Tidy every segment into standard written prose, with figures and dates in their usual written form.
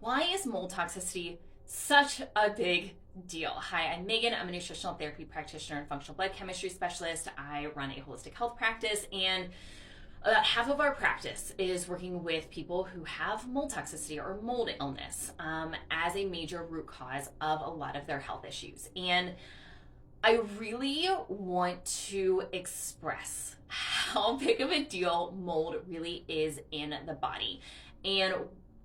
Why is mold toxicity such a big deal? Hi, I'm Megan. I'm a nutritional therapy practitioner and functional blood chemistry specialist. I run a holistic health practice, and about half of our practice is working with people who have mold toxicity or mold illness as a major root cause of a lot of their health issues. And I really want to express how big of a deal mold really is in the body. And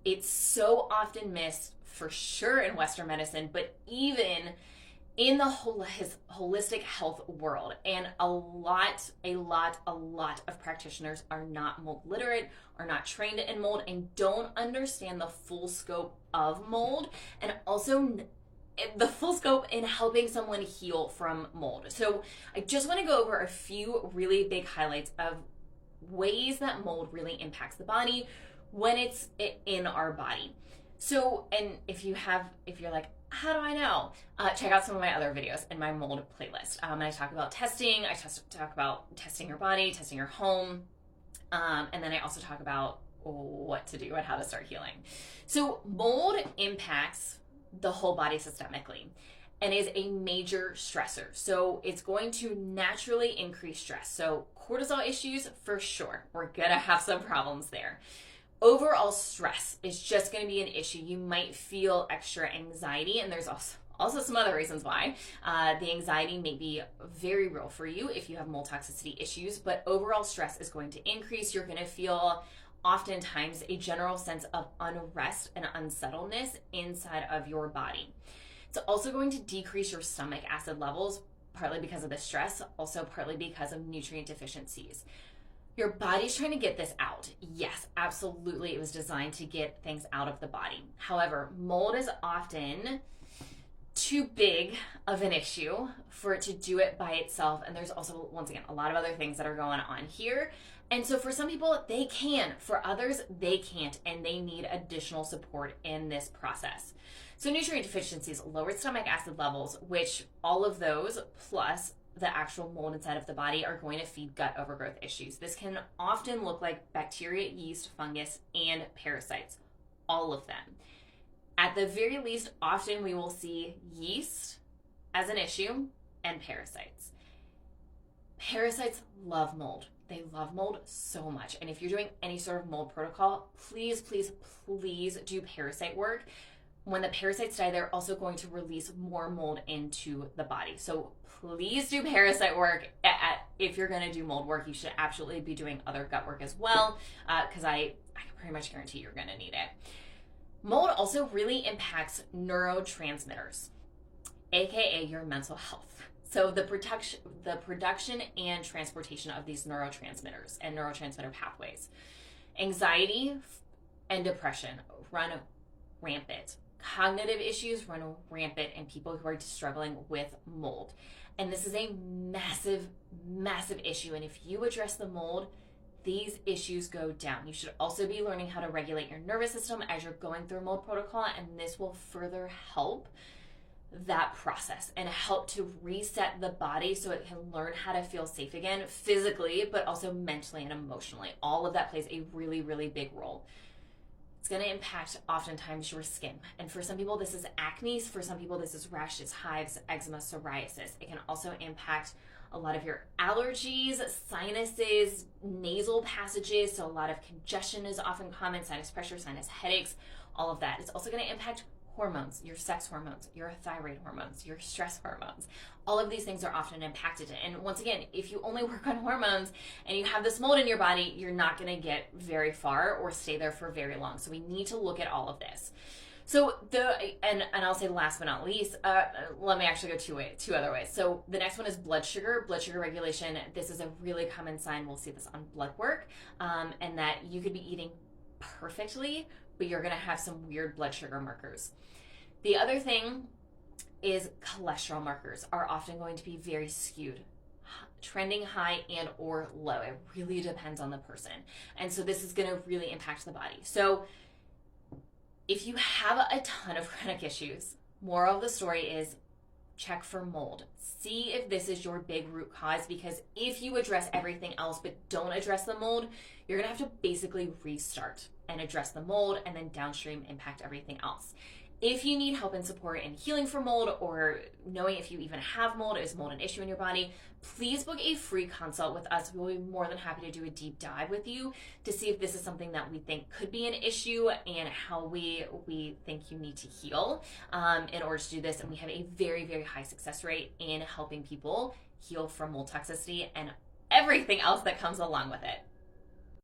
it's so often missed, for sure, in Western medicine, but even in the holistic health world. And a lot of practitioners are not mold literate, are not trained in mold, and don't understand the full scope of mold, and also the full scope in helping someone heal from mold. So I just want to go over a few really big highlights of ways that mold really impacts the body when it's in our body. So, and if you're like, how do I know? Check out some of my other videos in my mold playlist. I talk about testing. I talk about testing your body, testing your home, and then I also talk about what to do and how to start healing. So mold impacts the whole body systemically and is a major stressor. So it's going to naturally increase stress. So cortisol issues, for sure, we're gonna have some problems there. Overall stress is just going to be an issue. You might feel extra anxiety, and there's also some other reasons why. The anxiety may be very real for you if you have mold toxicity issues, but overall stress is going to increase. You're going to feel oftentimes a general sense of unrest and unsettledness inside of your body. It's also going to decrease your stomach acid levels, partly because of the stress, also partly because of nutrient deficiencies. Your body's trying to get this out. Yes, absolutely. It was designed to get things out of the body. However, mold is often too big of an issue for it to do it by itself. And there's also, once again, a lot of other things that are going on here. And so for some people, they can. For others, they can't. And they need additional support in this process. So nutrient deficiencies, lowered stomach acid levels, which all of those plus the actual mold inside of the body are going to feed gut overgrowth issues. This can often look like bacteria, yeast, fungus, and parasites, all of them. At the very least, often we will see yeast as an issue and parasites. Parasites love mold. They love mold so much. And if you're doing any sort of mold protocol, please do parasite work. When the parasites die, they're also going to release more mold into the body. So please do parasite work. If you're going to do mold work, you should absolutely be doing other gut work as well, because I can pretty much guarantee you're going to need it. Mold also really impacts neurotransmitters, aka your mental health. So the production and transportation of these neurotransmitters and neurotransmitter pathways. Anxiety and depression run rampant. Cognitive issues run rampant in people who are struggling with mold. And this is a massive issue. And if you address the mold, these issues go down. You should also be learning how to regulate your nervous system as you're going through mold protocol, and this will further help that process and help to reset the body so it can learn how to feel safe again physically, but also mentally and emotionally. All of that plays a really big role. It's going to impact oftentimes your skin. And for some people, this is acne. For some people, this is rashes, hives, eczema, psoriasis. It can also impact a lot of your allergies, sinuses, nasal passages. So a lot of congestion is often common, sinus pressure, sinus headaches, all of that. It's also going to impact hormones, your sex hormones, your thyroid hormones, your stress hormones. All of these things are often impacted. And once again, if you only work on hormones and you have this mold in your body, you're not going to get very far or stay there for very long. So we need to look at all of this. So and I'll say last but not least, let me actually go two other ways. So the next one is blood sugar regulation. This is a really common sign. We'll see this on blood work, and that you could be eating perfectly, but you're going to have some weird blood sugar markers. The other thing is cholesterol markers are often going to be very skewed, trending high and or low. It really depends on the person. And so this is going to really impact the body. So if you have a ton of chronic issues, moral of the story is check for mold. See if this is your big root cause, because if you address everything else but don't address the mold, you're going to have to basically restart. and address the mold, and then downstream impact everything else. If you need help and support in healing from mold, or knowing if you even have mold, is mold an issue in your body, please book a free consult with us. We'll be more than happy to do a deep dive with you to see if this is something that we think could be an issue and how we think you need to heal in order to do this. And we have a very, very high success rate in helping people heal from mold toxicity and everything else that comes along with it.